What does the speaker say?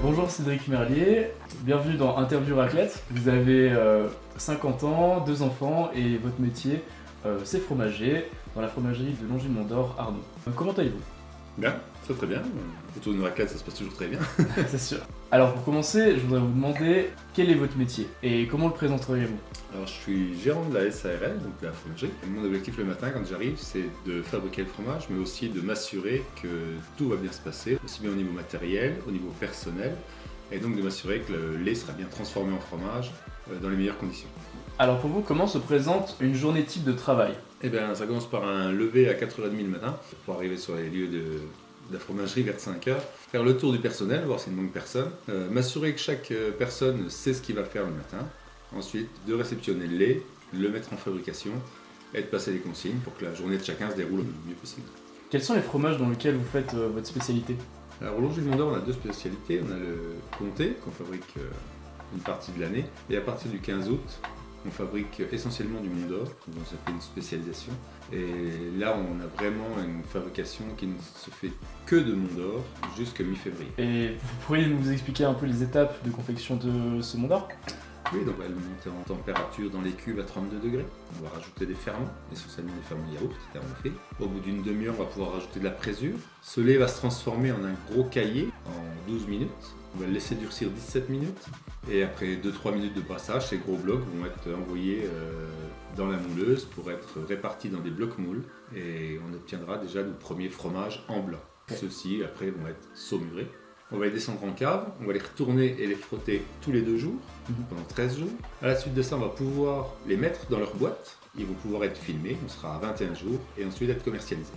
Bonjour Cédric Merlier, bienvenue dans Interview Raclette. Vous avez 50 ans, 2 enfants et votre métier c'est fromager dans la fromagerie de Longines-Mont-d'Or, Arnaud. Comment allez-vous? Bien, très très bien. Autour d'une raclette, ça se passe toujours très bien. C'est sûr. Alors pour commencer, je voudrais vous demander quel est votre métier et comment le présenteriez-vous? Alors je suis gérant de la SARL, donc de la fromagerie. Et mon objectif le matin quand j'arrive, c'est de fabriquer le fromage, mais aussi de m'assurer que tout va bien se passer, aussi bien au niveau matériel, au niveau personnel, et donc de m'assurer que le lait sera bien transformé en fromage dans les meilleures conditions. Alors pour vous, comment se présente une journée type de travail? Eh bien, ça commence par un lever à 4h30 le matin, pour arriver sur les lieux de la fromagerie vers 5h, faire le tour du personnel, voir s'il manque personne, m'assurer que chaque personne sait ce qu'il va faire le matin, ensuite de réceptionner le lait, le mettre en fabrication et de passer les consignes pour que la journée de chacun se déroule le mieux possible. Quels sont les fromages dans lesquels vous faites votre spécialité? Alors au Longines-Mont-d'Or, on a deux spécialités, on a le comté qu'on fabrique une partie de l'année et à partir du 15 août, on fabrique essentiellement du Mont d'Or, donc ça fait une spécialisation. Et là, on a vraiment une fabrication qui ne se fait que de Mont d'Or jusqu'à mi-février. Et vous pourriez nous expliquer un peu les étapes de confection de ce Mont d'Or? Oui, donc on va le monter en température dans les cuves à 32 degrés. On va rajouter des ferments, essentiellement des ferments yaourt qui terminent fait. Au bout d'une demi-heure, on va pouvoir rajouter de la présure. Ce lait va se transformer en un gros caillé en 12 minutes. On va le laisser durcir 17 minutes. Et après 2-3 minutes de brassage, ces gros blocs vont être envoyés dans la mouleuse pour être répartis dans des blocs moules. Et on obtiendra déjà le premier fromage en blanc. Ceux-ci, après, vont être saumurés. On va les descendre en cave, on va les retourner et les frotter tous les 2 jours, pendant 13 jours. À la suite de ça, on va pouvoir les mettre dans leur boîte. Ils vont pouvoir être filmés, on sera à 21 jours, et ensuite être commercialisés.